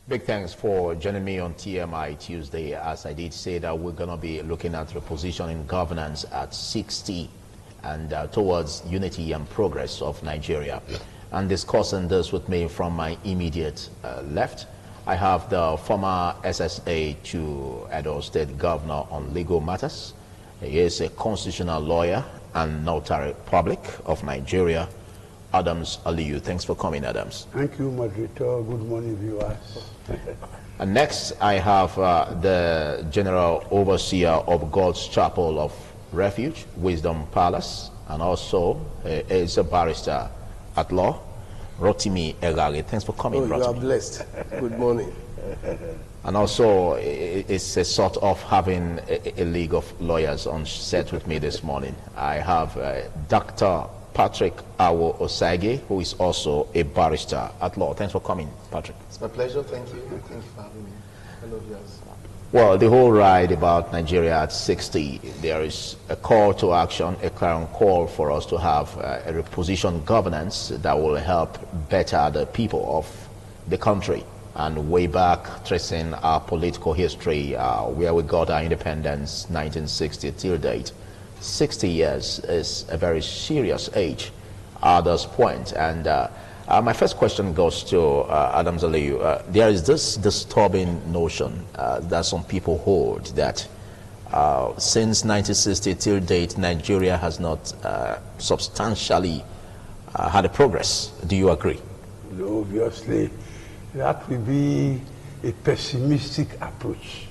Big thanks for joining me on TMI Tuesday. As I did say that we're going to be looking at repositioning governance at 60 and towards unity and progress of Nigeria. And discussing this with me from my immediate left, I have the former SSA to Edo State Governor on legal matters. He is a constitutional lawyer and notary public of Nigeria, Adams Aliyu. Thanks for coming, Adams. Thank you, moderator. Good morning, viewers. And next, I have the General Overseer of God's Chapel of Refuge, Wisdom Palace, and also is a barrister at law, Rotimi Egari. Thanks for coming, Rotimi. You are blessed. Good morning. And also, it's a sort of having a league of lawyers on set with me this morning. I have Dr. Patrick Awo Osage, who is also a barrister at law. Thanks for coming, Patrick. It's my pleasure. Thank you. Thank you for having me. Hello, viewers. Well, the whole ride about Nigeria at 60, there is a call to action, a clarion call for us to have a repositioned governance that will help better the people of the country. And way back, tracing our political history, where we got our independence, 1960 till date, 60 years is a very serious age at this point. And my first question goes to Adams Aliyu. There is this disturbing notion that some people hold that since 1960 till date, Nigeria has not substantially had a progress. Do you agree? No, obviously, that will be a pessimistic approach.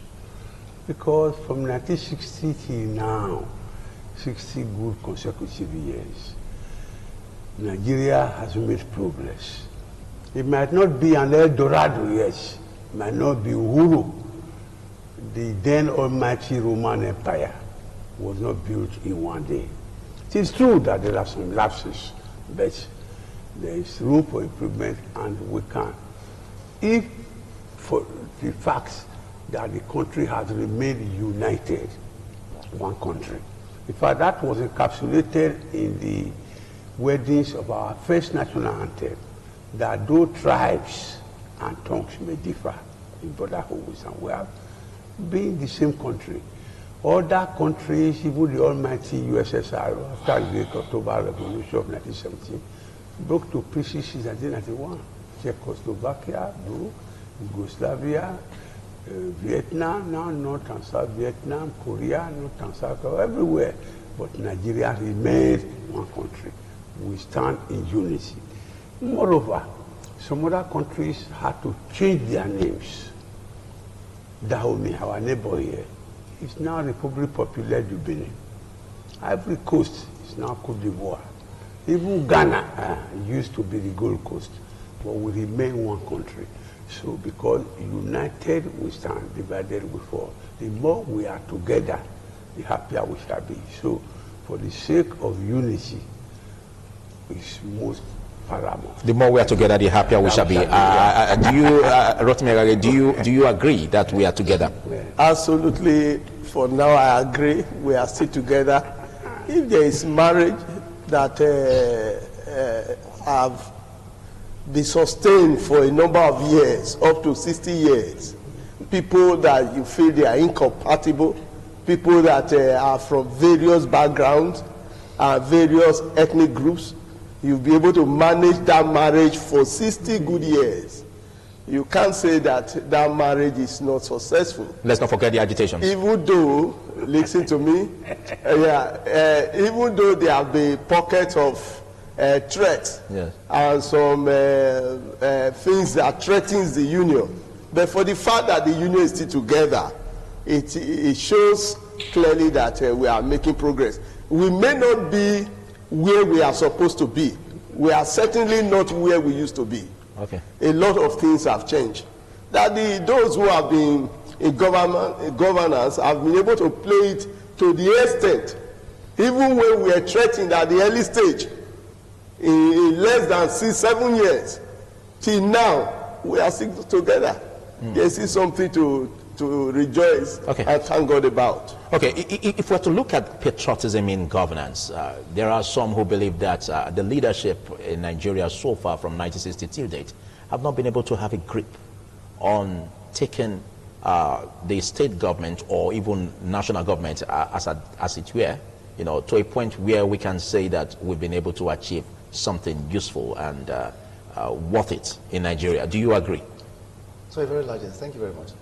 Because from 1960 till now, 60 good consecutive years, Nigeria has made progress. It might not be an El Dorado, yes. It might not be Uhuru. The then almighty Roman Empire was not built in one day. It is true that there are some lapses, but there is room for improvement, and we can. If for the fact that the country has remained united, one country. In fact, that was encapsulated in the weddings of our first national anthem, that though tribes and tongues may differ in brotherhood and we have been the same country. Other countries, even the almighty USSR, after the October Revolution of 1917, broke to pieces in 1991. Czechoslovakia broke, Yugoslavia, Vietnam, now North and South Vietnam, Korea, North and South, everywhere. But Nigeria remains one country. We stand in unity. Moreover, some other countries had to change their names. Dahomey, our neighbor here, is now Republic Populaire du Benin. Ivory Coast is now Côte d'Ivoire. Even Ghana used to be the Gold Coast, but we remain one country. So because united we stand, divided we fall. The more we are together, the happier we shall be. So for the sake of unity, it's most paramount. The more we are together, the happier we shall be. Do you, Rotimi, do you agree that we are together? Yeah. Absolutely. For now, I agree. We are still together. If there is marriage that have been sustained for a number of years, up to 60 years, people that you feel they are incompatible, people that are from various backgrounds, various ethnic groups, you'll be able to manage that marriage for 60 good years. You can't say that that marriage is not successful. Let's not forget the agitation. Even though, listen to me, even though there have been pockets of threats, yes, and some things that threatens the union, but for the fact that the union is still together, it shows clearly that we are making progress. We may not be where we are supposed to be. We are certainly not where we used to be. Okay. A lot of things have changed. That those who have been in governance have been able to play it to the extent, even when we are threatened at the early stage, in less than 6-7 years, till now, we are still together. This is something to rejoice and thank God about. Okay, if we're to look at patriotism in governance, there are some who believe that the leadership in Nigeria so far from 1960 till date have not been able to have a grip on taking the state government or even national government as it were, you know, to a point where we can say that we've been able to achieve something useful and worth it in Nigeria. Do you agree? So a very large, thank you very much.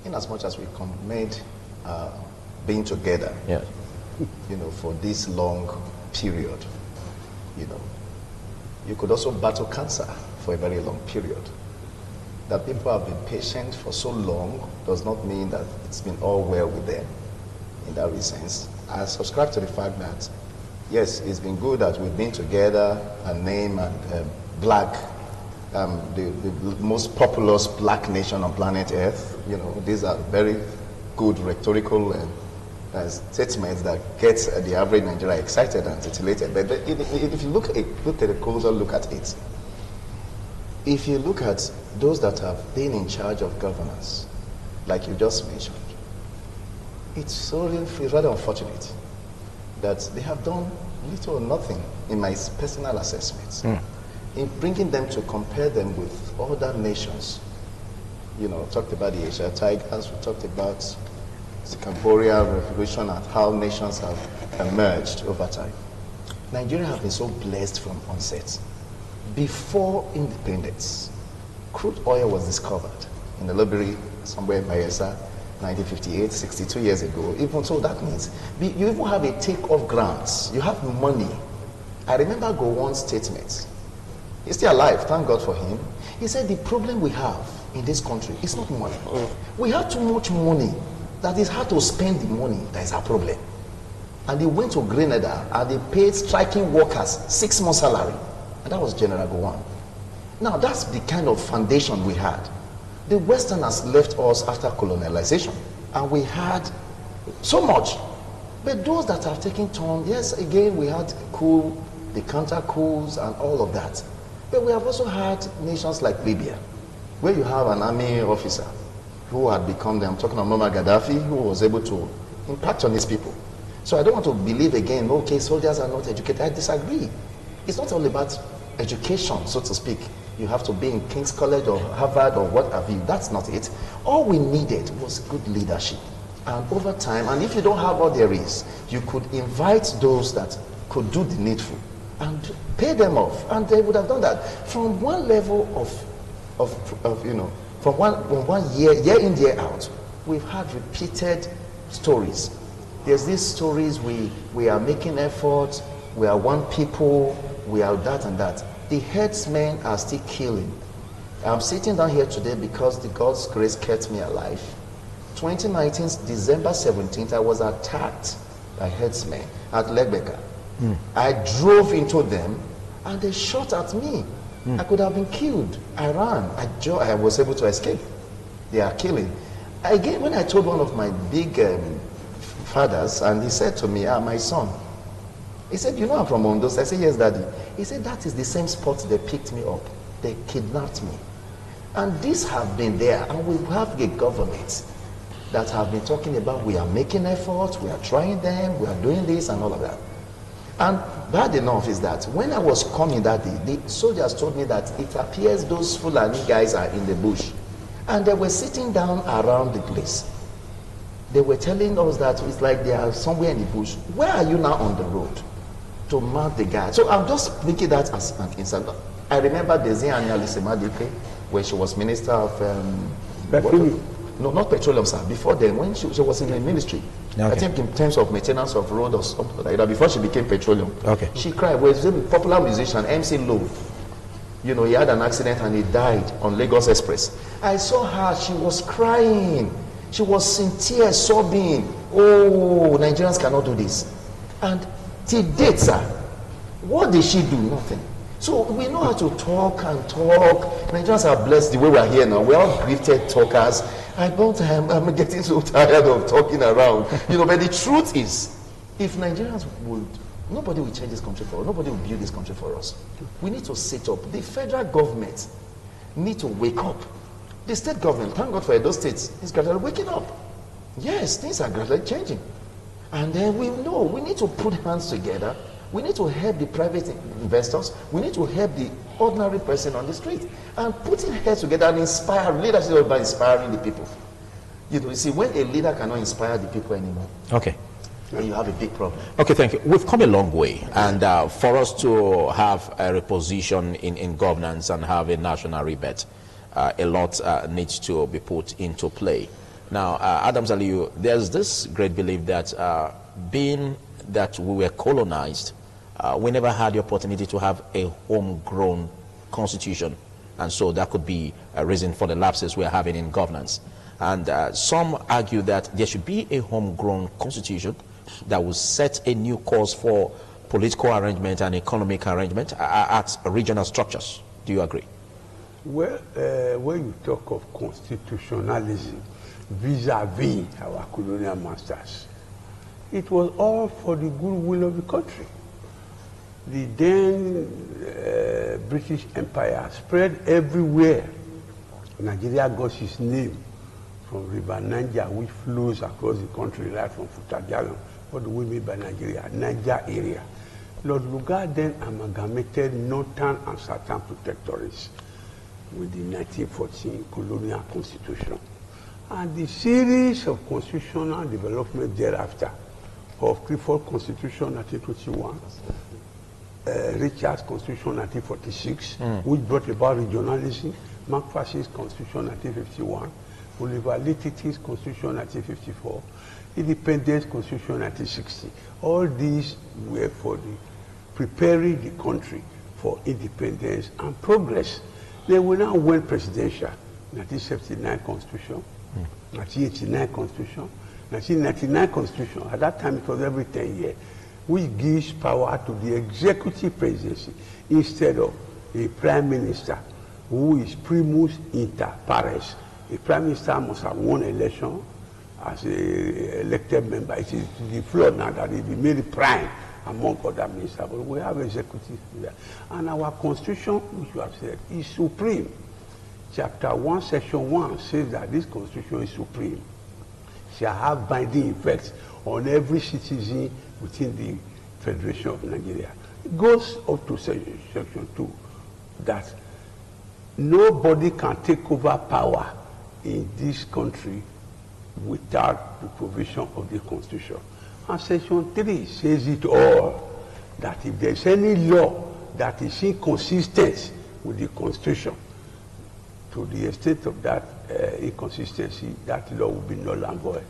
In as much as we commend being together, Yeah. you know, for this long period, you know, you could also battle cancer for a very long period. That people have been patient for so long does not mean that it's been all well with them in that sense. I subscribe to the fact that, yes, it's been good that we've been together and named and black, the most populous black nation on planet Earth. You know, these are very good rhetorical statements that get the average Nigerian excited and titillated. But if you look at a closer look at it, if you look at those that have been in charge of governance, like you just mentioned, it's rather unfortunate that they have done little or nothing in my personal assessments. In bringing them to compare them with other nations. You know, talked about the Asia Tigers, we talked about the Cambodian revolution and how nations have emerged over time. Nigeria has been so blessed from onset. Before independence, crude oil was discovered in the library somewhere in Bayelsa, 1958, 62 years ago. Even so, that means you even have a take-off grants. You have money. I remember Gowon's statement. He's still alive, thank God for him. He said the problem we have in this country is not money. We have too much money that it's hard to spend the money. That is our problem. And they went to Grenada and they paid striking workers 6 months' salary. And that was General Gowon. Now that's the kind of foundation we had. The Westerners left us after colonialization and we had so much. But those that have taken turn, yes, again we had coup, the counter coups and all of that. But we have also had nations like Libya, where you have an army officer who had become, I'm talking about Muammar Gaddafi, who was able to impact on his people. So I don't want to believe again, okay, soldiers are not educated. I disagree. It's not all about education, so to speak. You have to be in King's College or Harvard or what have you. That's not it. All we needed was good leadership. And over time, and if you don't have what there is, you could invite those that could do the needful and pay them off, and they would have done that. From one level of you know, from one year in, year out, we've had repeated stories. There's these stories, we are making efforts, we are one people, we are that and that. The headsmen are still killing. I'm sitting down here today because the God's grace kept me alive. 2019, December 17th, I was attacked by headsmen at Legbeka. I drove into them and they shot at me. I could have been killed. I ran. I was able to escape. They are killing. Again, when I told one of my big fathers, and he said to me, my son, he said, you know I'm from Ondo? I said, yes, daddy. He said, that is the same spot they picked me up. They kidnapped me. And these have been there, and we have a government that have been talking about we are making efforts, we are trying them, we are doing this and all of that. And bad enough is that when I was coming that day, the soldiers told me that it appears those Fulani guys are in the bush. And they were sitting down around the place. They were telling us that it's like they are somewhere in the bush. Where are you now on the road to mount the guy? So I'm just thinking that as an incident. I remember Desi Anyalisemadike, when she was minister of no, not petroleum, sir. Before then, when she was in the ministry, okay. I think in terms of maintenance of road or something like that, before she became petroleum, okay. She cried. Well, a popular musician, MC Low. You know, he had an accident and he died on Lagos Express. I saw her, she was crying. She was in tears, sobbing. Oh, Nigerians cannot do this. And till date, sir, what did she do? Nothing. So we know how to talk and talk. Nigerians are blessed the way we are here now. We're all gifted talkers. I'm getting so tired of talking around. You know, but the truth is, if Nigerians would, nobody will change this country for us. Nobody will build this country for us. We need to sit up. The federal government need to wake up. The state government, thank God for Edo State, is gradually waking up. Yes, things are gradually changing. And then we know we need to put hands together. We need to help the private investors. We need to help the ordinary person on the street. And putting heads together and inspire, leadership is about inspiring the people. You see, when a leader cannot inspire the people anymore, okay, and you have a big problem. Okay, thank you. We've come a long way, and for us to have a reposition in governance and have a national rebate, a lot needs to be put into play. Now, Adams Aliyu, there's this great belief that being that we were colonized, we never had the opportunity to have a homegrown constitution, and so that could be a reason for the lapses we're having in governance. And some argue that there should be a homegrown constitution that will set a new course for political arrangement and economic arrangement at regional structures. Do you agree? Well, when you talk of constitutionalism vis-a-vis our colonial masters, it was all for the goodwill of the country. The then British Empire spread everywhere. Nigeria got its name from River Niger, which flows across the country right from Futajalon. What do we mean by Nigeria? Niger area. Lord Lugard then amalgamated northern and southern protectorates with the 1914 colonial constitution. And the series of constitutional development thereafter of Clifford Constitution 1921, Richard's Constitution 1946, which brought about regionalism, McPherson's Constitution 1951, Oliver Litti's Constitution 1954, Independence Constitution 1960. All these were for preparing the country for independence and progress. Then we now went presidential. 1979 Constitution, 1989 Constitution, 1999 Constitution. At that time it was every 10 years, which gives power to the executive presidency instead of a prime minister who is primus inter pares. A prime minister must have won election as a elected member. It is the floor now that he be made prime among other ministers. But we have executive there. And our constitution, which you have said, is supreme. Chapter 1, section 1 says that this constitution is supreme. Shall have binding effects on every citizen within the Federation of Nigeria. It goes up to section 2 that nobody can take over power in this country without the provision of the Constitution. And section 3 says it all, that if there's any law that is inconsistent with the Constitution, to the extent of that inconsistency, that law will be null and void.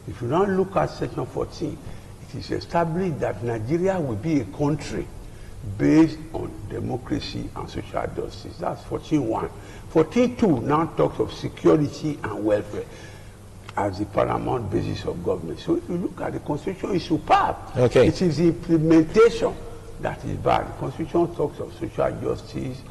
If you now look at section 14, it is established that Nigeria will be a country based on democracy and social justice. That's 14.1. 14.2 now talks of security and welfare as the paramount basis of government. So if you look at the Constitution, it's superb. Okay. It is the implementation that is bad. The Constitution talks of social justice,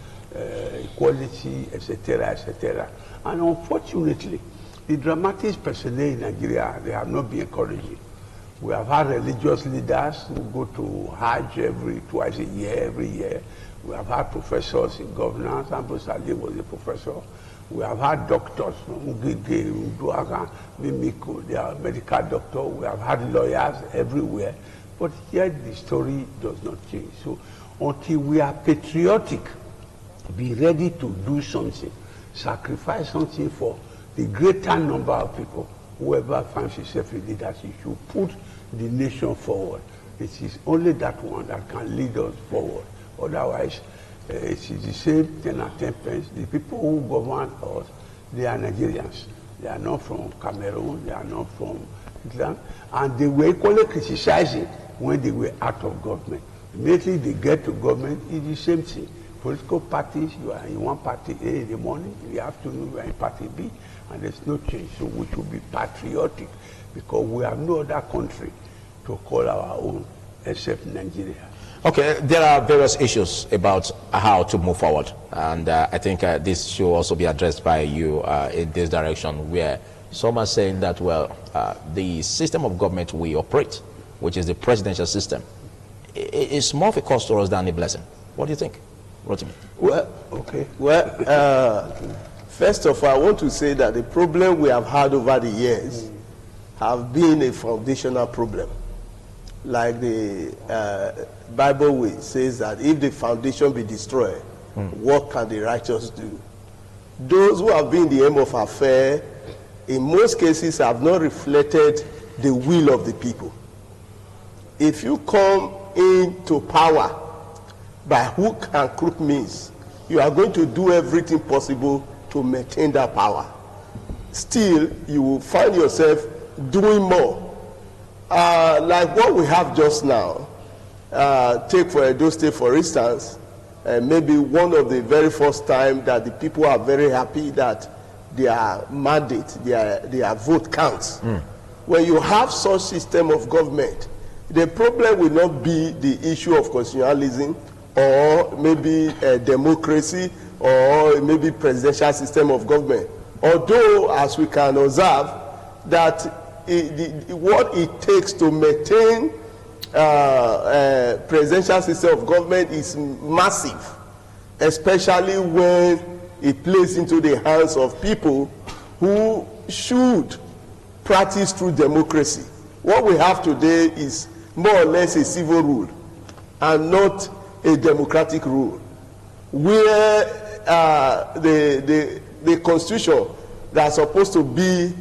equality, etc., etc. And unfortunately, the dramatic personnel in Nigeria, they have not been encouraging. We have had religious leaders who go to Hajj twice a year, every year. We have had professors in governance. Ambrose Ali was a professor. We have had doctors, Mimiko, they are medical doctors. We have had lawyers everywhere. But yet the story does not change. So until we are patriotic, be ready to do something, sacrifice something for the greater number of people, whoever finds himself in leadership should put the nation forward. It is only that one that can lead us forward. Otherwise, it is the same 10 and 10 pence. The people who govern us, they are Nigerians. They are not from Cameroon, they are not from Islam. And they were equally criticizing when they were out of government. Immediately they get to government, it's the same thing. Political parties, you are in one party A in the morning, in the afternoon you are in party B, and there's no change. So we should be patriotic because we have no other country to call our own except Nigeria. Okay, there are various issues about how to move forward, and I think this should also be addressed by you in this direction, where some are saying that, well, the system of government we operate, which is the presidential system, is more of a cost to us than a blessing. What do you think, Rotimi? Well, okay. Well, first of all, I want to say that the problem we have had over the years have been a foundational problem. Like the Bible says that if the foundation be destroyed, what can the righteous do? Those who have been the aim of affair, in most cases, have not reflected the will of the people. If you come into power by hook and crook means, you are going to do everything possible to maintain that power. Still, you will find yourself doing more. Like what we have just now, take for Edo State, for instance, maybe one of the very first time that the people are very happy that their mandate, their vote counts. When you have such system of government, the problem will not be the issue of constitutionalism or maybe democracy or maybe presidential system of government. Although, as we can observe, that what it takes to maintain presidential system of government is massive, especially when it plays into the hands of people who should practice true democracy. What we have today is more or less a civil rule and not a democratic rule, where the constitution that's supposed to be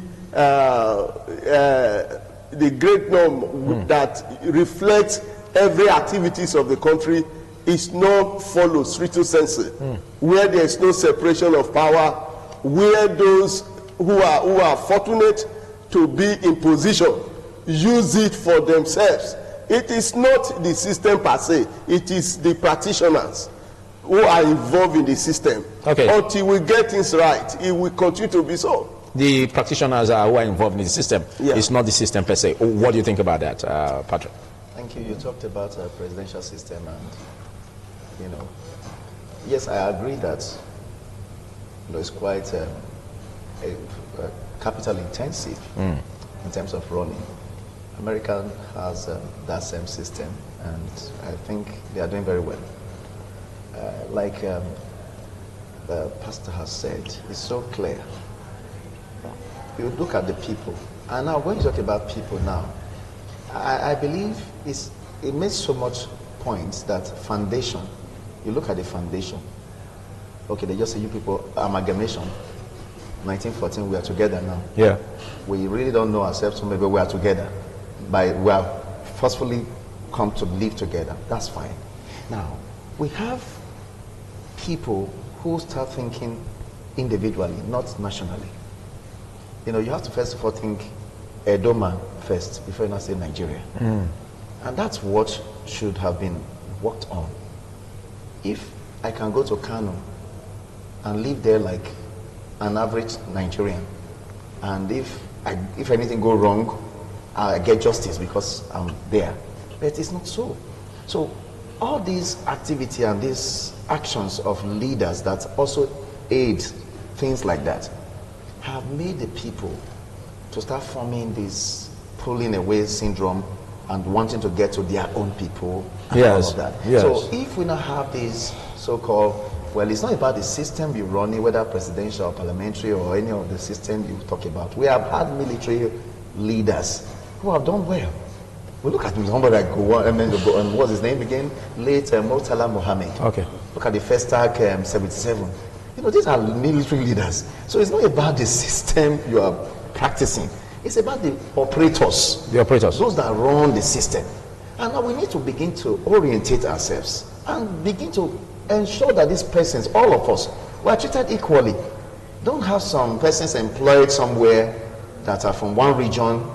the great norm that reflects every activities of the country is not followed stricto sensu, where there is no separation of power, where those who are fortunate to be in position use it for themselves. It is not the system per se, it is the practitioners who are involved in the system. Okay. Until we get things right, it will continue to be so. The practitioners who are involved in the system. Yeah. It's not the system per se. What do you think about that, Patrick? Thank you. You talked about a presidential system, and yes, I agree that it's quite capital intensive in terms of running. America has that same system, and I think they are doing very well. Like the pastor has said, it's so clear. You look at the people, and now when you talk about people now, I believe it makes so much points that foundation, you look at the foundation. Okay, they just say you people, amalgamation, 1914, we are together now. Yeah. We really don't know ourselves, so maybe we are together. We are forcefully come to live together. That's fine. Now, we have people who start thinking individually, not nationally. You have to first of all think Edoma first before you not say Nigeria. And that's what should have been worked on. If I can go to Kano and live there like an average Nigerian, and if anything go wrong, I get justice because I'm there. But it's not so. So all these activity and these actions of leaders that also aid things like that have made the people to start forming this pulling away syndrome and wanting to get to their own people and all of that. Yes. So if we now have this so-called, well, it's not about the system you're running, whether presidential or parliamentary or any of the system you talk about. We have had military leaders who have done well. We look at somebody like and what's his name again? Late Murtala Mohammed. Okay. Look at the first tag 77. These are military leaders. So it's not about the system you are practicing. It's about the operators. The operators. Those that run the system. And now we need to begin to orientate ourselves and begin to ensure that these persons, all of us, we are treated equally. Don't have some persons employed somewhere that are from one region,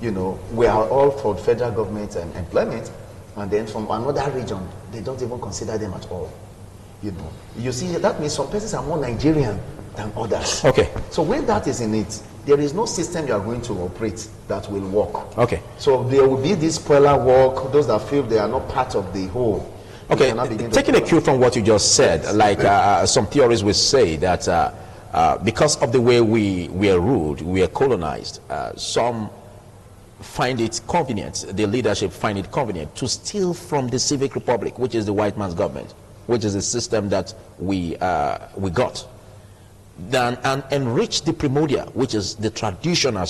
we are all for federal government and employment, and then from another region, they don't even consider them at all. You see, that means some persons are more Nigerian than others. Okay. So when that is in it, there is no system you are going to operate that will work. Okay. So there will be this spoiler work, those that feel they are not part of the whole. Okay, taking a cue from what you just said, like some theories will say that because of the way we are ruled, we are colonized, some find it convenient, the leadership find it convenient to steal from the civic republic, which is the white man's government, which is the system that we got, and enrich the primordial, which is the traditional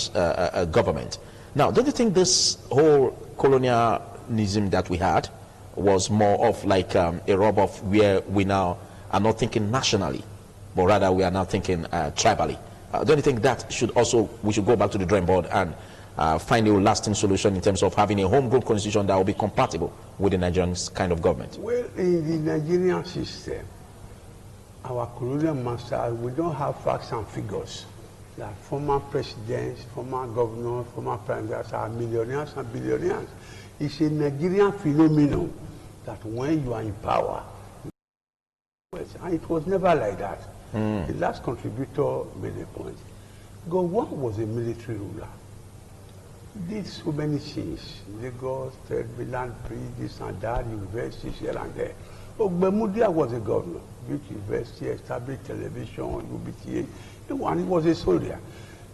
government. Now, don't you think this whole colonialism that we had was more of like a rub off where we now are not thinking nationally, but rather we are now thinking tribally. Don't you think that we should go back to the drawing board and find a lasting solution in terms of having a homegrown constitution that will be compatible with the Nigerian kind of government? Well, in the Nigerian system, our colonial masters, we don't have facts and figures. That former presidents, former governors, former prime ministers are millionaires and billionaires. It's a Nigerian phenomenon that when you are in power, and it was never like that. The last contributor made a point. Gowon was a military ruler. He did so many things. Lagos, Third Milan Bridge, this and that, universities here and there. Ogbemudia was a governor, built university, established television, UBTA, and he was a soldier.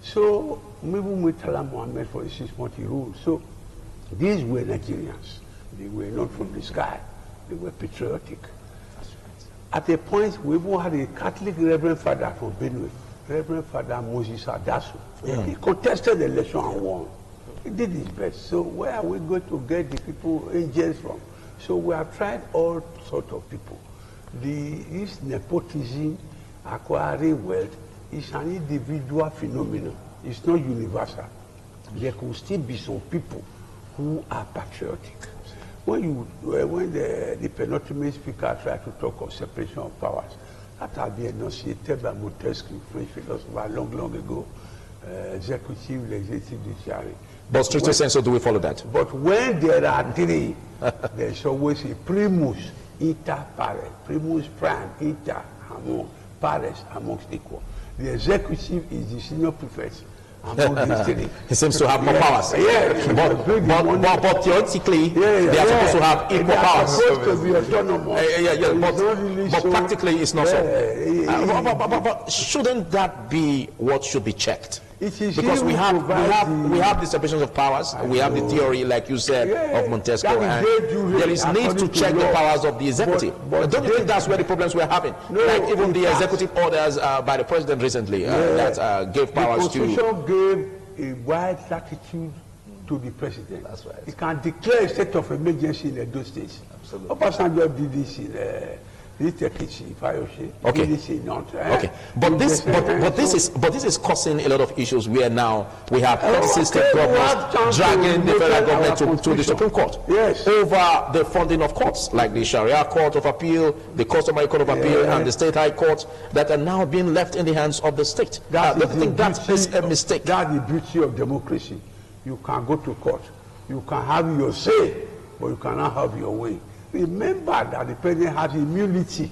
So, even with Tala Mohammed for the 6 months he ruled. So, these were Nigerians. They were not from the sky. They were patriotic. At a point, we even had a Catholic Reverend Father from Benue, Reverend Father Moses Adasu. He contested the election and won. He did his best. So where are we going to get the people, angels from? So we have tried all sorts of people. This nepotism, acquiring wealth, is an individual phenomenon. It's not universal. There could still be some people who are patriotic. When the penultimate speaker tried to talk of separation of powers, that had been enunciated by Montesquieu, French philosopher, long ago, executive, legislative, judiciary. But strictly sensu, do we follow that? But when there are three, there's always a primus inter pares, primus prime inter among pares amongst equal. The executive is the senior prefect. He seems to have more powers. But theoretically, they are supposed to have equal powers. Supposed to be autonomous. But practically, it's not so. But shouldn't that be what should be checked? Because we have the separations of powers. We have the theory, like you said, of Montesquieu, and there is need to check the powers of the executive. Don't you think that's where the problems we're having? Like even the executive orders by the president recently that gave powers to. The Constitution gave a wide latitude to the president. That's right. He can declare a state of emergency in those states. Absolutely. Obasanjo did this in Okay, but this is causing a lot of issues where now we have 36 state governments dragging the federal government to the Supreme Court over the funding of courts like the Sharia Court of Appeal, the Customary Court of Appeal, and the State High Court that are now being left in the hands of the state. Don't you think that is a mistake? That's the beauty of democracy. You can go to court, you can have your say, but you cannot have your way. Remember that the president has immunity.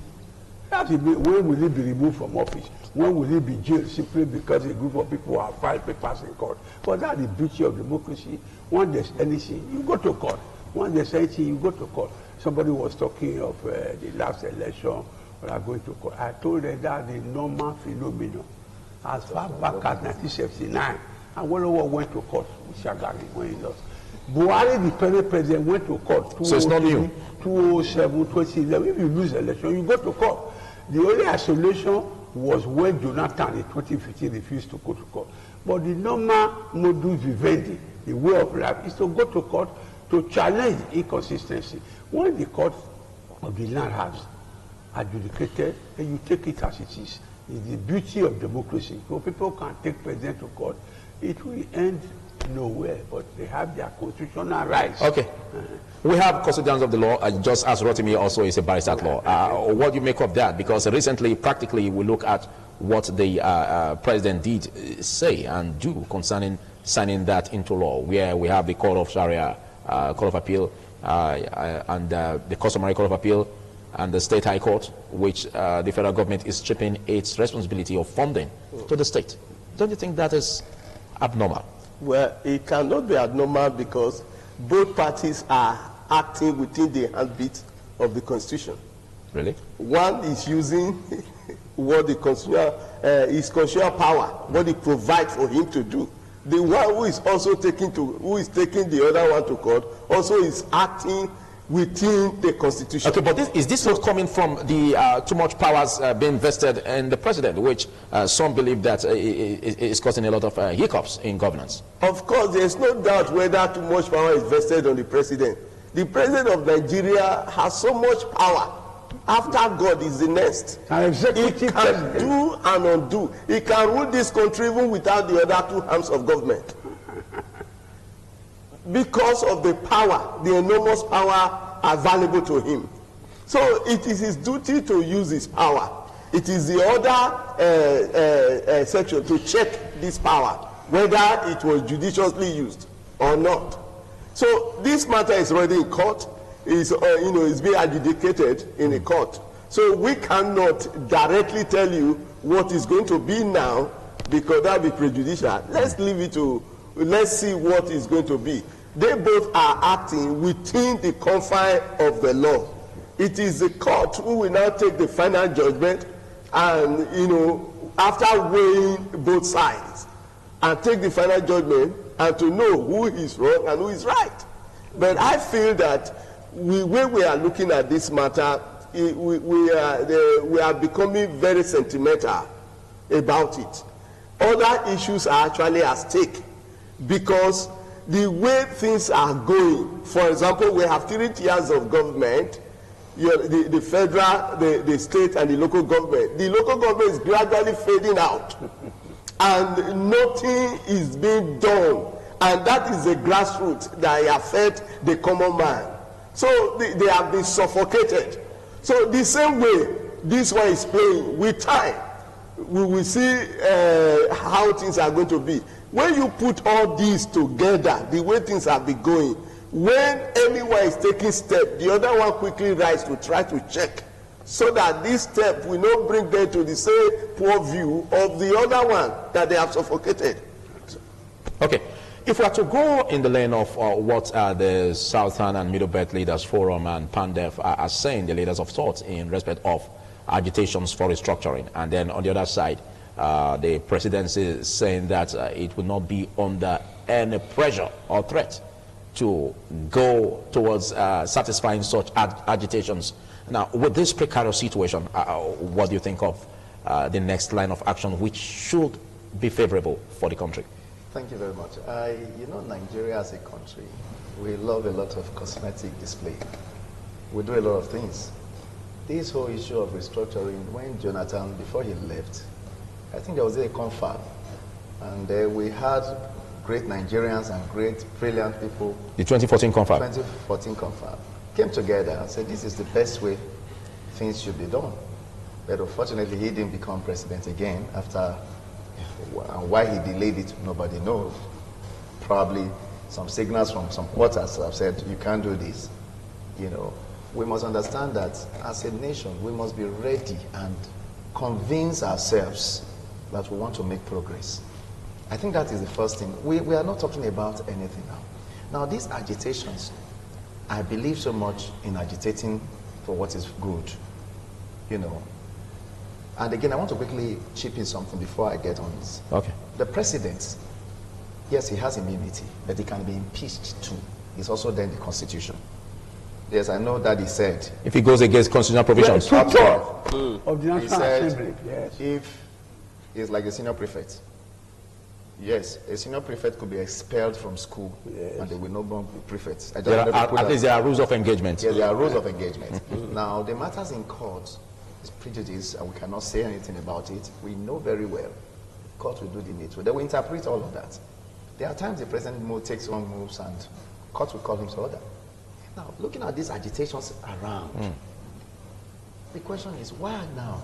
When will he be removed from office? When will he be jailed simply because a group of people have filed papers in court? But that's the beauty of democracy. When there's anything, you go to court. When there's anything, you go to court. Somebody was talking of the last election, we are going to court. I told them that the normal phenomenon, as far back as 1979, and Awolowo went to court with Shagari when he lost. Buhari, the present president, went to court. So it's not new. 2007, 2011. If you lose the election, you go to court. The only isolation was when Jonathan in 2015 refused to go to court. But the normal modus vivendi, the way of life, is to go to court to challenge inconsistency. When the court of the land has adjudicated, then you take it as it is. It's the beauty of democracy. So people can take president to court. It will end nowhere, but they have their constitutional rights. Okay. We have custodians of the law, just as Rotimi also is a barrister at law. What do you make of that? Because recently, practically, we look at what the president did say and do concerning signing that into law, where we have the Court of Sharia, Court of Appeal, and the Customary Court of Appeal, and the State High Court, which the federal government is stripping its responsibility of funding to the state. Don't you think that is abnormal? Well, it cannot be abnormal because both parties are acting within the ambit of the Constitution. Really? One is using what the constitutional, his constitutional power, what it provides for him to do. The one who is also taking the other one to court also is acting within the Constitution. Okay, but is this not coming from the too much powers being vested in the president, which some believe that is causing a lot of hiccups in governance? Of course, there is no doubt whether too much power is vested on the president. The president of Nigeria has so much power after God is the next. An He executive can president. do and undo. He can rule this country even without the other two arms of government. Because of the power, the enormous power available to him. So it is his duty to use his power. It is the other section to check this power, whether it was judiciously used or not. So this matter is already in court. Is is being adjudicated in a court. So we cannot directly tell you what is going to be now, because that would be prejudicial. Let's leave it to, let's see what is going to be. They both are acting within the confine of the law. It is the court who will now take the final judgment, and after weighing both sides, and take the final judgment, and to know who is wrong and who is right. But I feel that when we are looking at this matter, we are becoming very sentimental about it. Other issues are actually at stake, because the way things are going, for example, we have 3 tiers of government, the federal, the state, and the local government. The local government is gradually fading out, and nothing is being done, and that is the grassroots that affect the common man. So they have been suffocated. So the same way this one is playing, with time, we will see how things are going to be. When you put all these together, the way things have been going, when anyone is taking step, the other one quickly rise to try to check, so that this step will not bring them to the same poor view of the other one that they have suffocated. Okay. If we are to go in the lane of what the Southern and Middle Belt Leaders Forum and PANDEF are saying, the leaders of thought in respect of agitations for restructuring, and then on the other side, the presidency is saying that it will not be under any pressure or threat to go towards satisfying such agitations. Now, with this precarious situation, what do you think of the next line of action, which should be favorable for the country? Thank you very much. Nigeria as a country, we love a lot of cosmetic display. We do a lot of things. This whole issue of restructuring, when Jonathan, before he left, I think there was a confab, and we had great Nigerians and great, brilliant people. The 2014 confab. 2014 confab came together and said this is the best way things should be done. But unfortunately, he didn't become president again after. And why he delayed it, nobody knows. Probably some signals from some quarters have said, you can't do this. We must understand that as a nation, we must be ready and convince ourselves that we want to make progress. I think that is the first thing. We are not talking about anything now. Now, these agitations, I believe so much in agitating for what is good, And again, I want to quickly chip in something before I get on this. Okay. The president, yes, he has immunity, but he can be impeached too. It's also then the Constitution. Yes, I know that he said. If he goes against constitutional provisions. Of the National He said, Assembly, yes. if he's like a senior prefect, yes, a senior prefect could be expelled from school, yes, and they will no longer be prefects. At least there are rules of engagement. Yes, there are rules of engagement. Now, the matters in court is prejudice, and we cannot say anything about it. We know very well. Court will do the needful. They will interpret all of that. There are times the president takes wrong moves, and court will call him to order. Now, looking at these agitations around, the question is, why now?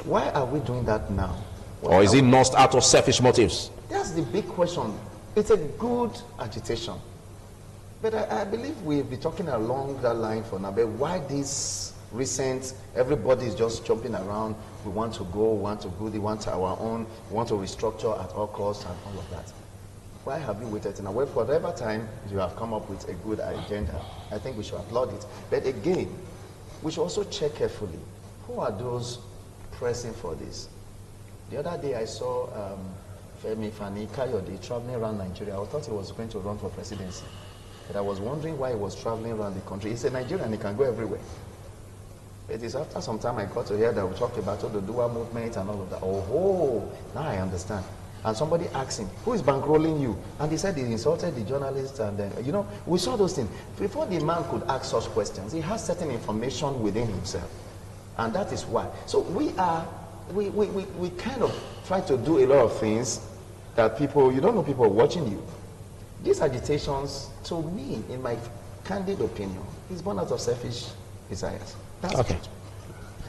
Why are we doing that now? Or is it not out of selfish motives? That's the big question. It's a good agitation. But I believe we'll be talking along that line for now. But why this recent, everybody is just jumping around, we want to go, we want to go, they want our own, we want to restructure at all costs and all of that. Why have you waited? Now, for whatever time you have come up with a good agenda, I think we should applaud it. But again, we should also check carefully, who are those pressing for this? The other day I saw Femi Fani-Kayode traveling around Nigeria. I thought he was going to run for presidency. But I was wondering why he was traveling around the country. He's a Nigerian, he can go everywhere. It is after some time I got to hear that we talked about all the Dua movement and all of that. Oh, now I understand. and somebody asked him, who is bankrolling you? And he said he insulted the journalist, and then, you know, we saw those things. Before the man could ask such questions, he has certain information within himself. And that is why. So we kind of try to do a lot of things that people, you don't know people are watching you. These agitations, to me, in my candid opinion, is born out of selfish desires. That's okay. it.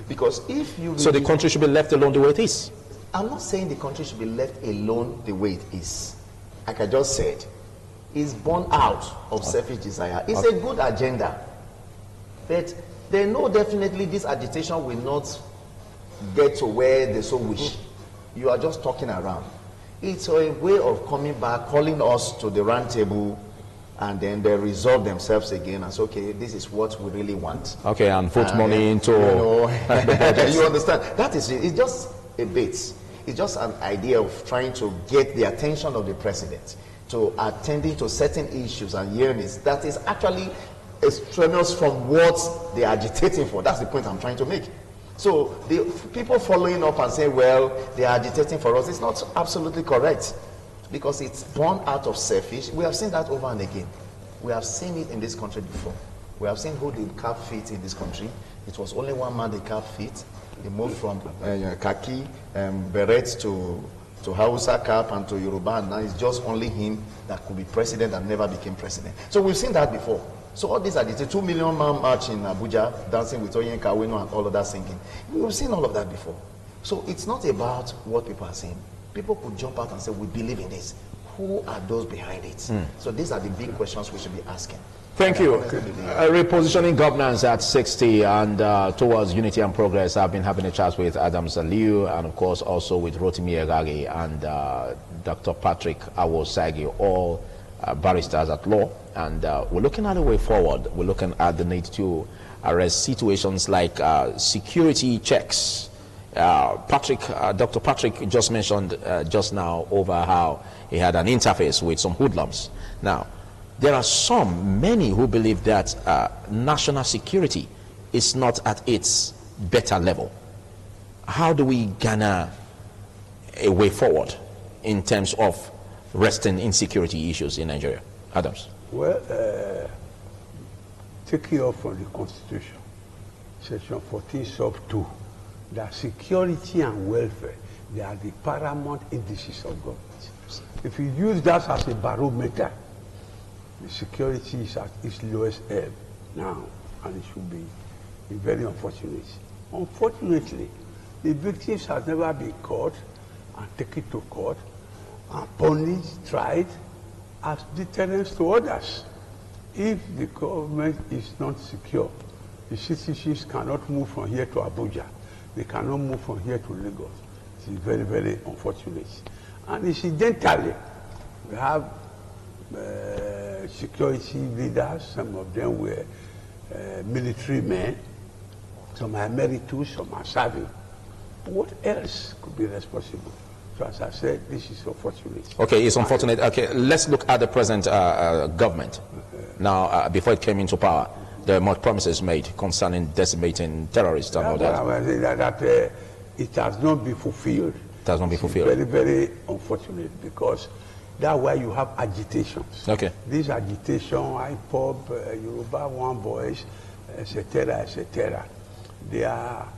Because if you... So the country should be left alone the way it is? I'm not saying the country should be left alone the way it is. Like I just said, it's born out of selfish desire. It's a good agenda. But they know definitely this agitation will not get to where they so wish. You are just talking around. It's a way of coming back, calling us to the round table, and then they resolve themselves again and say, okay, this is what we really want. Okay, and put money into... You know, you understand? That is it. It's just a bit. It's just an idea of trying to get the attention of the president to attending to certain issues and yearnings that is actually extraneous from what they are agitating for. That's the point I'm trying to make. So the people following up and saying, well, they are agitating for us, it's not absolutely correct, because it's born out of selfish. We have seen that over and again. We have seen it in this country before. We have seen who did cap feet in this country. It was only one man that cap feet. He moved from khaki beret to Hausa cap and to Yoruba, and now it's just only him that could be president and never became president. So we've seen that before. So all these are the 2 million man march in Abuja, dancing with Oyen Kaweno and all of that singing. We've seen all of that before. So it's not about what people are saying. People could jump out and say, we believe in this. Who are those behind it? So these are the big questions we should be asking. Thank you. Repositioning governance at 60 and towards unity and progress. I've been having a chat with Adam Saliu and of course also with Rotimi Egagi and Dr. Patrick Awosagi, all barristers at law. And we're looking at a way forward. We're looking at the need to arrest situations like security checks. Dr. Patrick just mentioned just now over how he had an interface with some hoodlums. Now, there are many who believe that national security is not at its better level. How do we garner a way forward in terms of wresting insecurity issues in Nigeria? Adams. Well, taking off from the Constitution, Section 14 sub 2, that security and welfare, they are the paramount indices of government. If you use that as a barometer, the security is at its lowest ebb now, and it should be very unfortunate. Unfortunately, the victims have never been caught and taken to court and punished, tried as deterrents to others. If the government is not secure, the citizens cannot move from here to Abuja. They cannot move from here to Lagos. It is very, very unfortunate. And incidentally, we have security leaders. Some of them were military men. Some are emeritus, some are serving. What else could be responsible? So as I said, this is unfortunate. Okay, it's unfortunate. Okay, let's look at the present government. Now, before it came into power, there were much promises made concerning decimating terrorists and all that. It has not been fulfilled. It has not been fulfilled. Very, very unfortunate, because that's why you have agitations. Okay. These agitation, IPOB, Yoruba One Boys, etc., etc. They are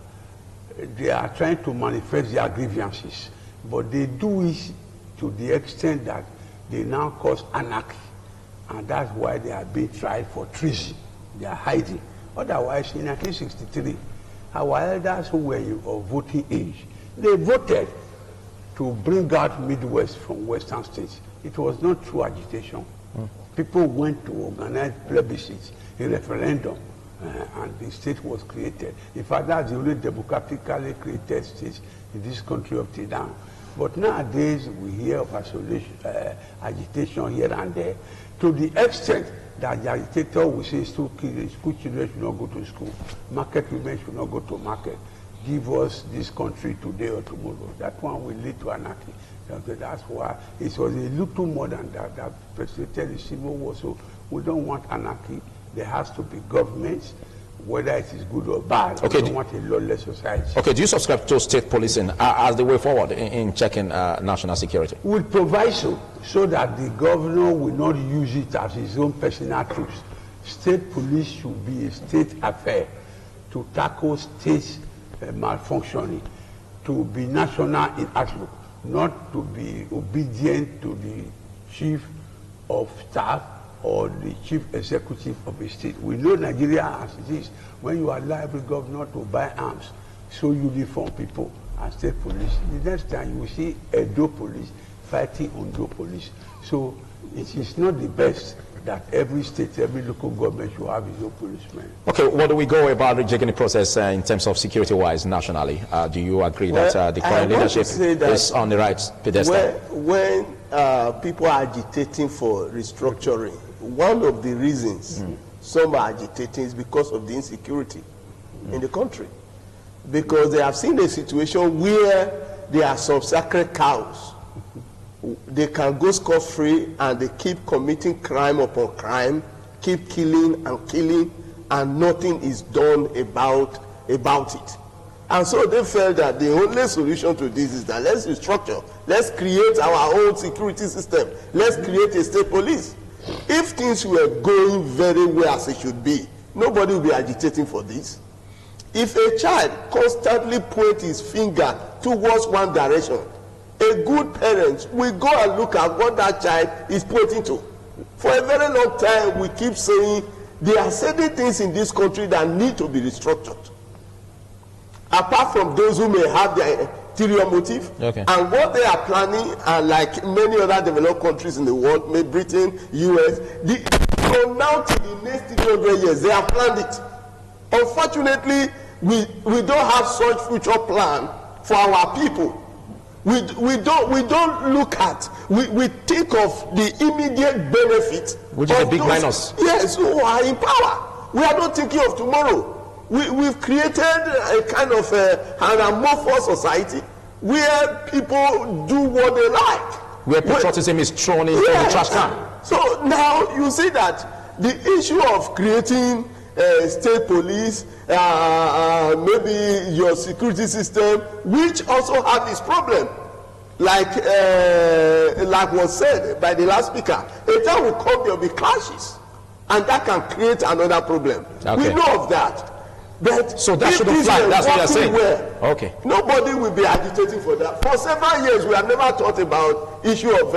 trying to manifest their grievances, but they do it to the extent that they now cause anarchy, and that's why they are being tried for treason. They are hiding. Otherwise, in 1963, our elders who were of voting age, they voted to bring out Midwest from Western states. It was not true agitation. People went to organize plebiscites, a referendum, and the state was created. In fact, that's the only democratically created state in this country up till now. But nowadays, we hear of agitation here and there, to the extent that the agitator will say school children should not go to school, market women should not go to market, give us this country today or tomorrow. That one will lead to anarchy. That's why it was a little more than that precipitated the civil war. So we don't want anarchy. There has to be government whether it is good or bad. Okay. We don't want a lawless society. Okay, do you subscribe to state policing as the way forward in checking national security? We'll provide so that the governor will not use it as his own personal tools. State police should be a state affair to tackle state malfunctioning, to be national in outlook, not to be obedient to the chief of staff or the chief executive of a state. We know Nigeria as it is. When you allow every governor to buy arms, so uniform people and state police, the next time you will see Edo police fighting Ondo police. So it is not the best that every state, every local government should have its own policemen. Okay, what do we go about rejigging the process in terms of security-wise nationally? Do you agree that the current leadership is on the right pedestal? When people are agitating for restructuring, one of the reasons some are agitating is because of the insecurity in the country. Because they have seen a situation where there are some sacred cows. They can go scot-free and they keep committing crime upon crime, keep killing, and nothing is done about it. And so they felt that the only solution to this is that let's restructure, let's create our own security system, let's create a state police. If things were going very well as it should be, nobody will be agitating for this. If a child constantly points his finger towards one direction, a good parent will go and look at what that child is pointing to. For a very long time, we keep saying there are certain things in this country that need to be restructured. Apart from those who may have their ulterior motive, and what they are planning, and like many other developed countries in the world, maybe Britain, US, from now to the next 300 years, they have planned it. Unfortunately, we don't have such future plan for our people. We don't look at, we think of the immediate benefit, which is a big minus. Yes, who are in power. We are not thinking of tomorrow. We've created a kind of an amorphous society where people do what they like. Where patriotism is thrown into the trash can. So now you see that the issue of creating state police, maybe your security system, which also have this problem, like was said by the last speaker, a time will come there will be clashes, and that can create another problem. We know of that. But so that shouldn't fly. That's what you're saying. Okay. Nobody will be agitating for that. For several years, we have never thought about issue of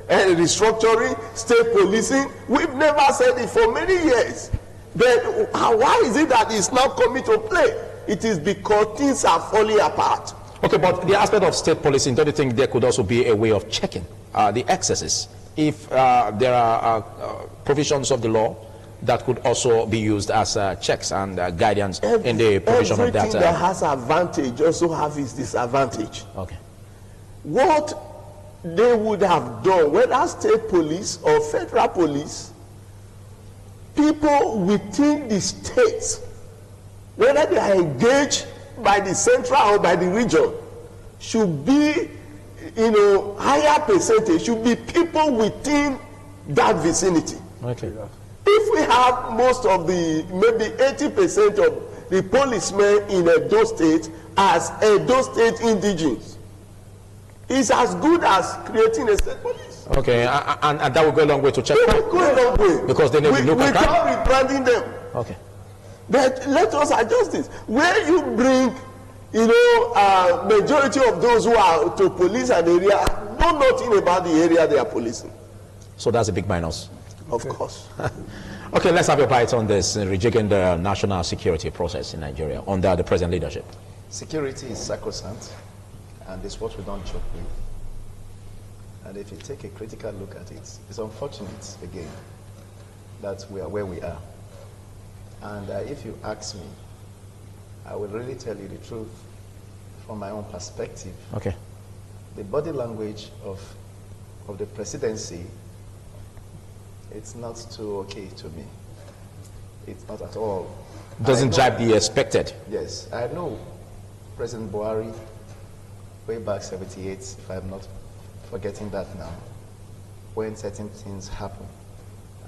restructuring, state policing. We've never said it for many years. But why is it that it's now coming to play? It is because things are falling apart. Okay, but the aspect of state policing, don't you think there could also be a way of checking the excesses if there are provisions of the law that could also be used as checks and guidance in the provision of that? Everything that has advantage also has its disadvantage. Okay. What they would have done, whether state police or federal police, people within the states, whether they are engaged by the central or by the region, should be, higher percentage, should be people within that vicinity. Okay. If we have most of the, maybe 80% of the policemen in Edo State as Edo State indigenes, it's as good as creating a state police. Okay, and that will go a long way to check. It will go a long way. Because they never look at that. Without rebranding them. Okay. But let us adjust this. Where you bring, majority of those who are to police an area know nothing about the area they are policing. So that's a big minus. Of course. Okay, let's have a bite on this, rejigging the national security process in Nigeria under the present leadership. Security is sacrosanct, and it's what we don't joke with. And if you take a critical look at it, it's unfortunate, again, that we are where we are. And if you ask me, I will really tell you the truth from my own perspective. Okay. The body language of the presidency, it's not too okay to me. It's not at all. Doesn't jibe the expected. Yes, I know President Buhari, way back 78, if I'm not forgetting that now, when certain things happened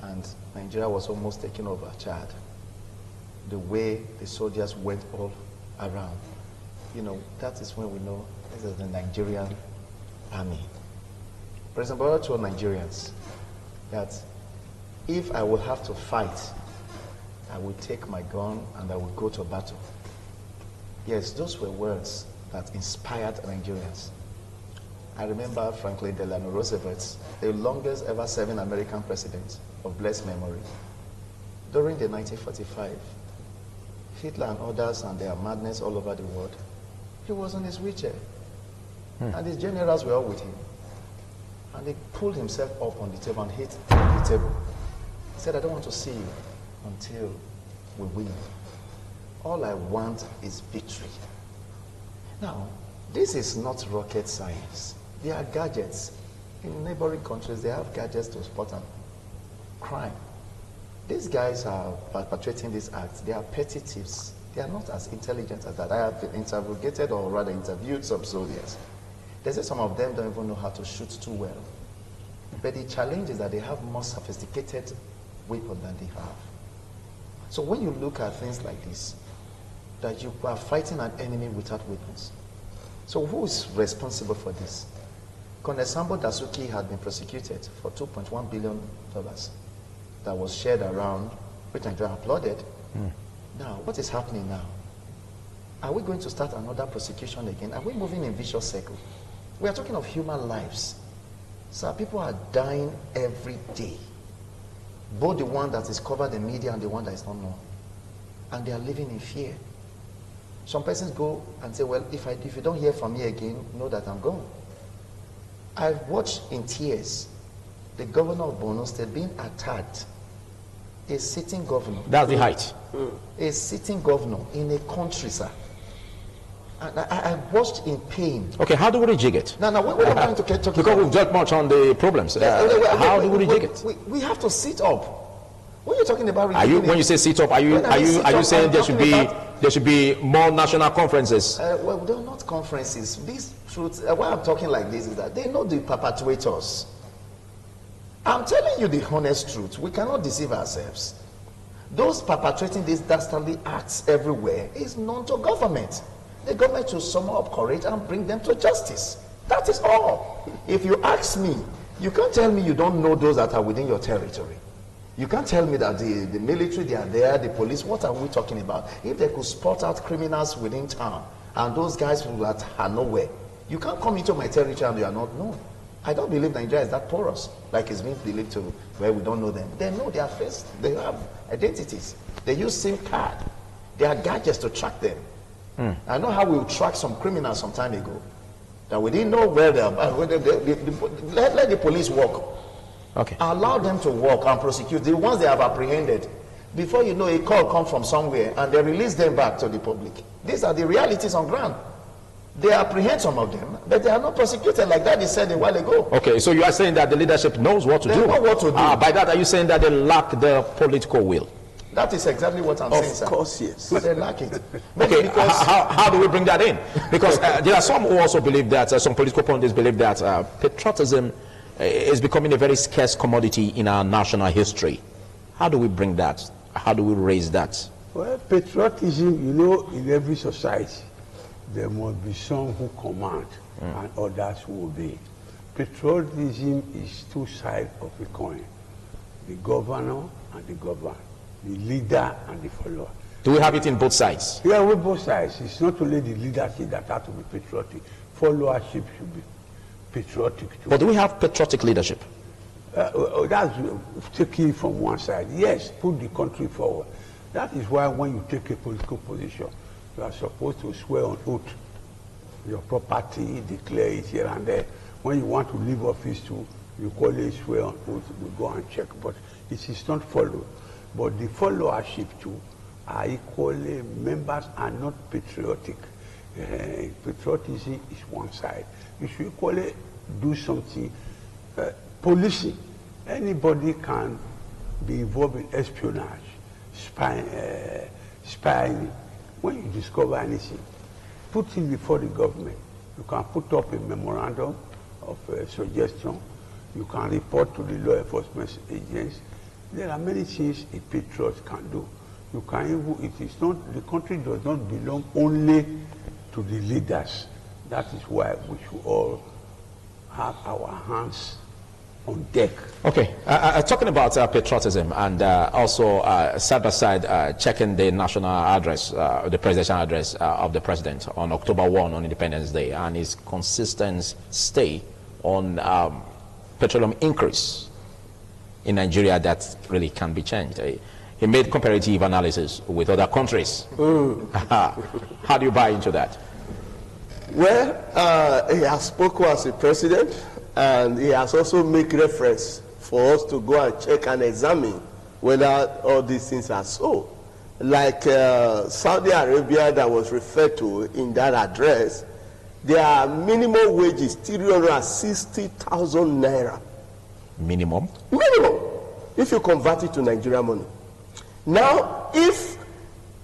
and Nigeria was almost taking over Chad. the way the soldiers went all around, that is when we know this is the Nigerian army. President Bola told Nigerians that if I will have to fight, I will take my gun and I will go to battle. Yes, those were words that inspired Nigerians. I remember Franklin Delano Roosevelt, the longest ever serving American president of blessed memory. During the 1945, Hitler and others and their madness all over the world, he was on his wheelchair. And his generals were all with him. And he pulled himself up on the table and hit the table. He said, I don't want to see you until we win. All I want is victory. Now, this is not rocket science. They are gadgets. In neighboring countries, they have gadgets to spot crime. These guys are perpetrating these acts. They are petty thieves. They are not as intelligent as that. I have interrogated, or rather interviewed, some soldiers. They say some of them don't even know how to shoot too well. But the challenge is that they have more sophisticated weapons than they have. So when you look at things like this, that you are fighting an enemy without weapons. So who is responsible for this? Colonel Sambo Dasuki had been prosecuted for $2.1 billion that was shared around, which Nigeria applauded. Now, what is happening now? Are we going to start another prosecution again? Are we moving in vicious circle? We are talking of human lives. So people are dying every day. Both the one that is covered in media and the one that is not known. And they are living in fear. Some persons go and say, well, if you don't hear from me again, know that I'm gone. I've watched in tears the governor of Borno State being attacked. A sitting governor. That's the height. A sitting governor in a country, sir. And I watched in pain. Okay, how do we rejig it? No, we're not going to get talking because we've talked much on the problems. How do we rejig it? We have to sit up. When you're talking about when you say sit up, are you saying there should be more national conferences? Well, they're not conferences. These truths. Why I'm talking like this is that they know the perpetrators. I'm telling you the honest truth. We cannot deceive ourselves. Those perpetrating these dastardly acts everywhere is known to government. The government should summon up courage and bring them to justice. That is all. If you ask me, you can't tell me you don't know those that are within your territory. You can't tell me that the military, they are there, the police, what are we talking about? If they could spot out criminals within town and those guys who are nowhere, you can't come into my territory and you are not known. I don't believe Nigeria is that porous, like it's been believed to, where we don't know them. They know their face, they have identities. They use SIM card. They are gadgets to track them. I know how we tracked some criminals some time ago, that we didn't know where they are. Let the police work. Okay. Allow them to work and prosecute the ones they have apprehended. Before you know, a call comes from somewhere and they release them back to the public. These are the realities on ground. They apprehend some of them, but they are not prosecuted like that. They said a while ago. Okay, so you are saying that the leadership knows what to do. They know what to do. By that, are you saying that they lack the political will? That is exactly what I'm saying, sir. Of course, yes. They lack it. Okay, how do we bring that in? Because there are some who also believe that, some political pundits believe that patriotism is becoming a very scarce commodity in our national history. How do we bring that? How do we raise that? Well, patriotism, you know, in every society, there must be some who command and others who obey. Patriotism is two sides of a coin. The governor and the governed. The leader and the follower. Do we have it in both sides? Yeah, with both sides. It's not only the leadership that has to be patriotic. Followership should be patriotic too. But do we have patriotic leadership? That's taking from one side. Yes, put the country forward. That is why when you take a political position, you are supposed to swear on oath your property, declare it here and there. When you want to leave office too, you call it swear on oath, you go and check. But it is not followed. But the followership too are equally, members are not patriotic. Patriotism is one side. You should equally do something. Policing. Anybody can be involved in espionage, spying. When you discover anything, put it before the government. You can put up a memorandum of suggestion. You can report to the law enforcement agents. There are many things a patriot can do. You can even, it is not, the country does not belong only to the leaders. That is why we should all have our hands on deck. Okay, talking about patriotism and also side by side checking the national address, the presidential address of the president on October 1 on Independence Day, and his consistent stay on petroleum increase in Nigeria that really can be changed. He made comparative analysis with other countries. How do you buy into that? Well, he has spoken as a president, and he has also made reference for us to go and check and examine whether all these things are so. Like Saudi Arabia that was referred to in that address, their minimum wage is 360,000 naira. Minimum? Minimum, if you convert it to Nigerian money. Now, if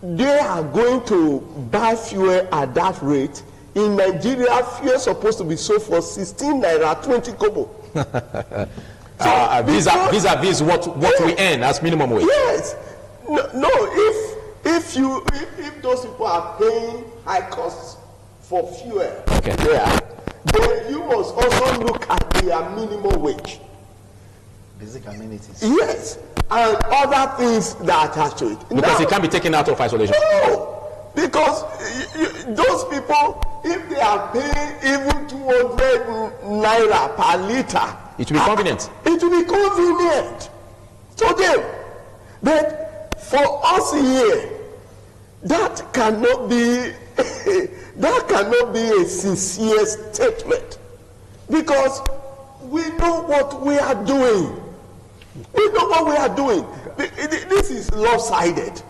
they are going to buy fuel at that rate, in Nigeria, fuel is supposed to be sold for 16 naira 20 kobo. Vis-a-vis what we earn as minimum wage. Yes. No, if those people are paying high costs for fuel, okay, yeah, then you must also look at their minimum wage. Basic amenities. Yes, and other things that attach to it. Because now, it can be taken out of isolation. No, because those people, if they are paying even 200 naira per liter, it will be convenient. It will be convenient to them. But for us here, that cannot be that cannot be a sincere statement, because we know what we are doing. We know what we are doing. This is lopsided.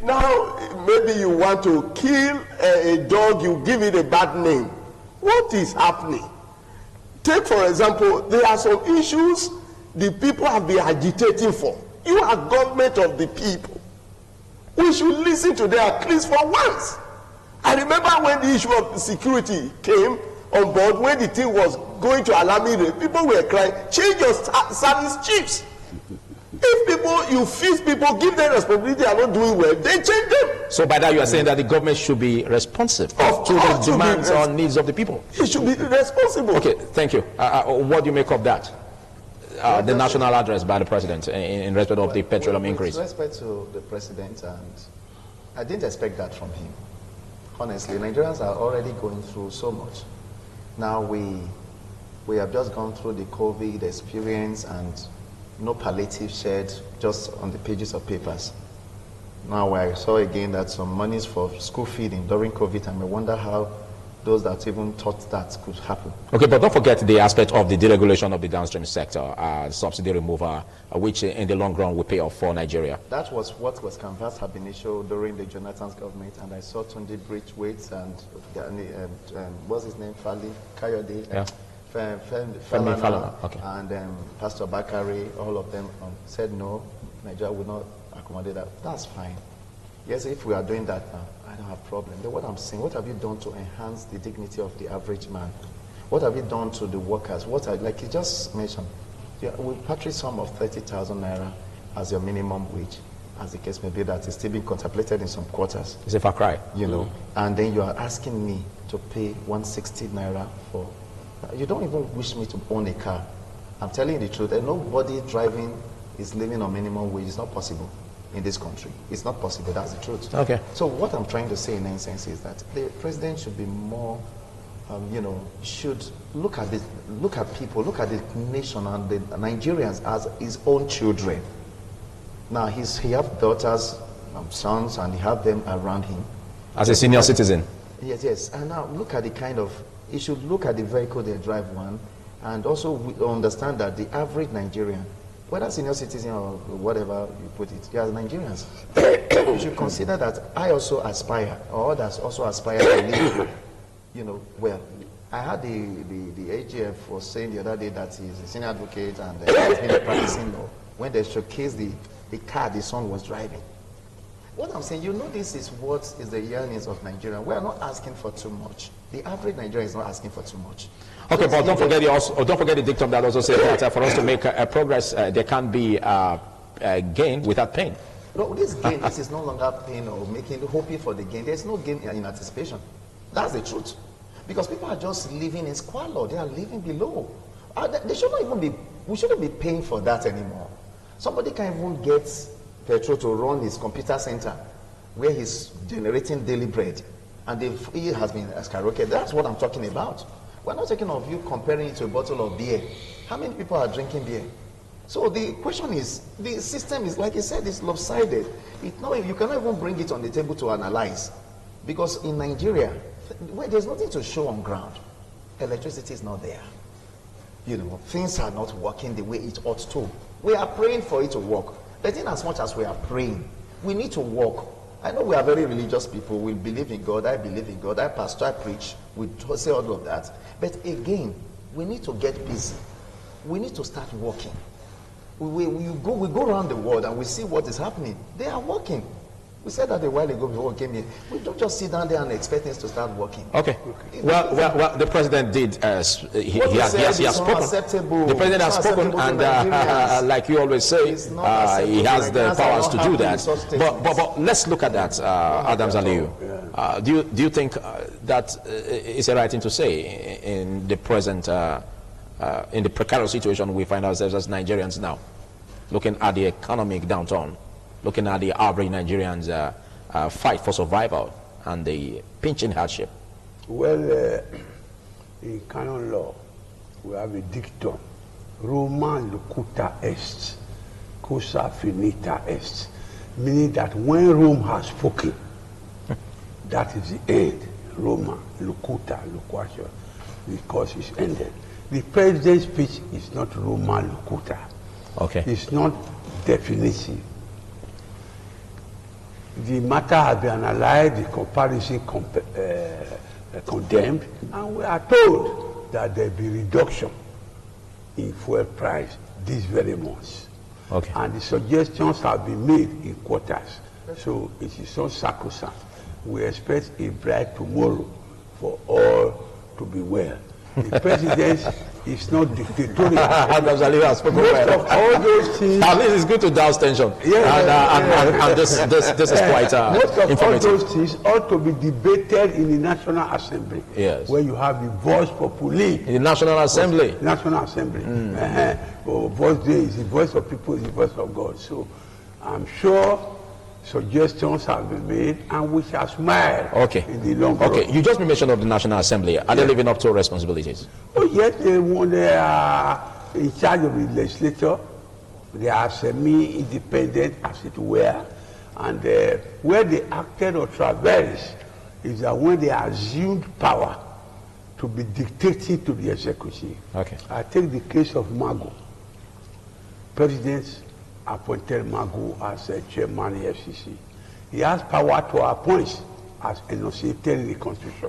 Now, maybe you want to kill a dog, you give it a bad name. What is happening? Take, for example, there are some issues the people have been agitating for. You are government of the people. We should listen to them at least for once. I remember when the issue of security came on board, when the thing was going to alarming rate, people were crying, change your service chiefs. If people, you feed people, give them responsibility, they are not doing well, they change them. So by that you are saying that the government should be responsive to the demands or needs of the people. It should be responsible. Okay, thank you. What do you make of that? The national address by the president in respect of the petroleum increase. With respect to the president, and I didn't expect that from him. Honestly, Nigerians are already going through so much. Now we have just gone through the COVID experience and no palliative shared just on the pages of papers. Now I saw again that some monies for school feeding during COVID, and I wonder how those that even thought that could happen. Okay, but don't forget the aspect of the deregulation of the downstream sector, subsidy removal, which in the long run will pay off for Nigeria. That was what was canvassed ab initio during the Jonathan's government, and I saw Tunde Bridgewaite and what's his name, Fali Kayode, yeah. Falana, okay. And Pastor Bakari, all of them said no, Nigeria would not accommodate that. That's fine. Yes, if we are doing that now, I don't have a problem. But what I'm saying, what have you done to enhance the dignity of the average man? What have you done to the workers? Like you just mentioned, we patronage sum of 30,000 naira as your minimum wage, as the case may be, that is still being contemplated in some quarters. It's a far cry. You know, and then you are asking me to pay 160 naira for. You don't even wish me to own a car. I'm telling you the truth. And nobody driving is living on minimum wage. It's not possible in this country. It's not possible. That's the truth. Okay. So what I'm trying to say in essence is that the president should be more, should look at people, look at the nation and the Nigerians as his own children. Now he has daughters, sons, and he have them around him. As a senior citizen. Yes. And now look at the kind of. You should look at the vehicle they drive, one, and also understand that the average Nigerian, whether senior citizen or whatever you put it, they are Nigerians. You should consider that I also aspire, or others also aspire to live, well. I had the AGF was saying the other day that he's a senior advocate and he's been practicing law, when they showcased the car the son was driving. What I'm saying, this is what is the yearnings of Nigeria. We are not asking for too much. The average Nigerian is not asking for too much. Okay, but don't forget the dictum that also says that for us to make progress, there can be gain without pain. No, this gain, this is no longer pain or hoping for the gain. There's no gain in anticipation. That's the truth. Because people are just living in squalor. They are living below. They shouldn't even be, we shouldn't be paying for that anymore. Somebody can't even get petrol to run his computer center where he's generating daily bread. And he has been skyrocketed. That's what I'm talking about. We're not talking of you comparing it to a bottle of beer. How many people are drinking beer? So the question is, the system is, like I said, it's lopsided. You cannot even bring it on the table to analyze. Because in Nigeria, where there's nothing to show on ground. Electricity is not there. Things are not working the way it ought to. We are praying for it to work. But in as much as we are praying, we need to work. I know we are very religious people. We believe in God. I believe in God. I pastor, I preach. We say all of that. But again, we need to get busy. We need to start working. We go around the world and we see what is happening. They are working. We said that a while ago before we came here. We don't just sit down there and expect things to start working. Okay. Well, the president did. He has spoken. The president has spoken, and like you always say, he has the powers to do that. But let's look at that, Adams Aliyu. Do you think that is a right thing to say in the present, in the precarious situation we find ourselves as Nigerians now, looking at the economic downturn? Looking at the average Nigerians fight for survival and the pinching hardship? Well, in canon law, we have a dictum, Roma locuta est, cosa finita est, meaning that when Rome has spoken, that is the end. Roma locuta, loquatio, because it's ended. The president's speech is not Roma locuta. Okay. It's not definitive. The matter has been analyzed, the comparison condemned, and we are told that there will be reduction in fuel price this very month. Okay. And the suggestions have been made in quarters. So it is so sacrosanct. We expect a bright tomorrow for all to be well. The president is not dictatorial. Most of all those things. At least it's good to douse tension. And this is quite most of informative. all those things ought to be debated in the National Assembly. Yes. Where you have the voice populi. In the National Assembly. National Assembly. Voice day is the voice of people, is the voice of God. So I'm sure suggestions have been made, and we shall smile in the long run. Okay, you just mentioned of the National Assembly. Are they living up to responsibilities? Oh, yes, they are in charge of the legislature. They are semi-independent, as it were. And where they acted or traversed is that when they assumed power to be dictating to the executive. Okay. I take the case of Mago. President appointed Magu as a chairman of the FCC. He has power to appoint as enunciated in the Constitution.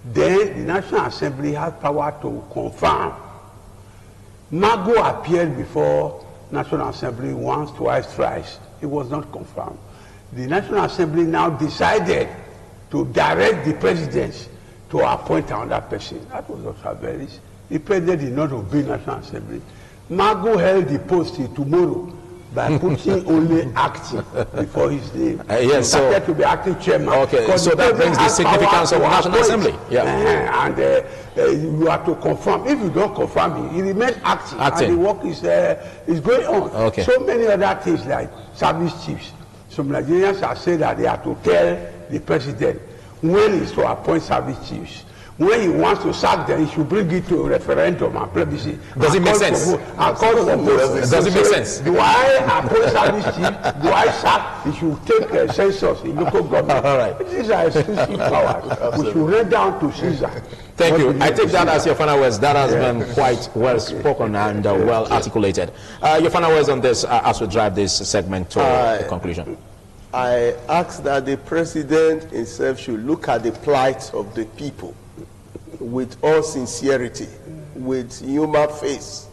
Then the National Assembly has power to confirm. Magu appeared before National Assembly once, twice, thrice. It was not confirmed. The National Assembly now decided to direct the president to appoint another person. That was not traversed. The president did not obey National Assembly. Magu held the post till tomorrow by putting only acting before his name. Yes, he started to be acting chairman. Okay, so that brings the significance of National Assembly. Yeah. And you have to confirm. If you don't confirm, he remains acting. And the work is going on. Okay. So many other things like service chiefs. Some Nigerians have said that they have to tell the president when he's to appoint service chiefs. When he wants to sack them, he should bring it to a referendum and plebiscite. Does it make sense? Does it make sense? Do I appoint service chief? Do I sack? He should take a census in local government. All right. These are exclusive powers. We should run down to Caesar. Thank you. I take that as your final words. That has been quite well spoken and well articulated. Your final words on this as we drive this segment to a conclusion. I ask that the president himself should look at the plight of the people with all sincerity, with human face,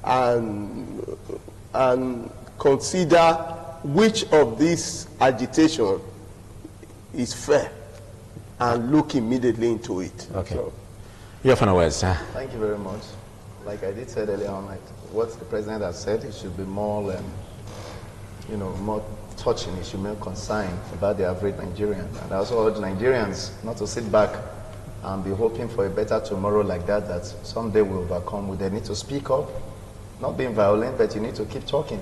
and consider which of these agitation is fair, and look immediately into it. Okay. So, your final words. Thank you very much. Like I did say earlier on, what the president has said, it should be more you know, more touching issue, more concern about the average Nigerian. And I also urge Nigerians not to sit back and be hoping for a better tomorrow like that, that someday we'll overcome. They need to speak up, not being violent, but you need to keep talking.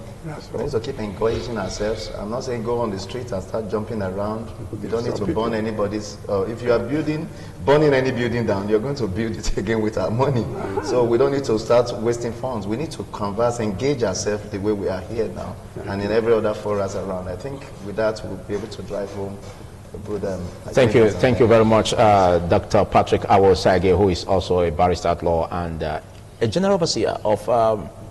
We need to keep engaging ourselves. I'm not saying go on the street and start jumping around. You don't need to burn anybody's. If you are burning any building down, you're going to build it again with our money. So we don't need to start wasting funds. We need to converse, engage ourselves the way we are here now, and in every other forums around. I think with that, we'll be able to drive home a good. Thank you very much, Dr. Patrick Awosage, who is also a barrister at law and a general overseer of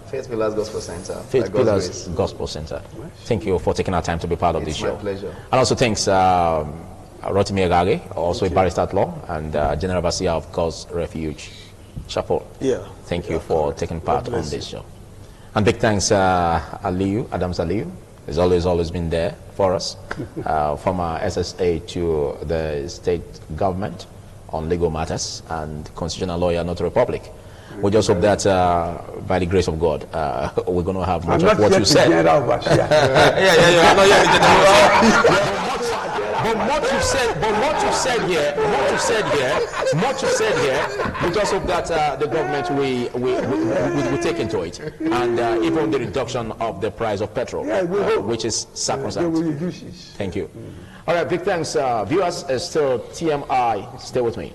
Faith Pillars Gospel Center. Faith Pillars Gospel Center. Thank you for taking our time to be part of this show. It's my pleasure. And also thanks Rotimi Agage, also a barrister at law and general overseer of God's Refuge Chapel. Yeah. Thank you for taking part on this show. And big thanks Adams Aliyu. He's always been there for us, from our SSA to the state government on legal matters and constitutional lawyer, not republic. We just hope that by the grace of God, we're going to have much of what you said. But what you said here, we just hope that the government will take into it, and even the reduction of the price of petrol, which is sacrosanct. Thank you. All right, big thanks, viewers. Still TMI. Stay with me.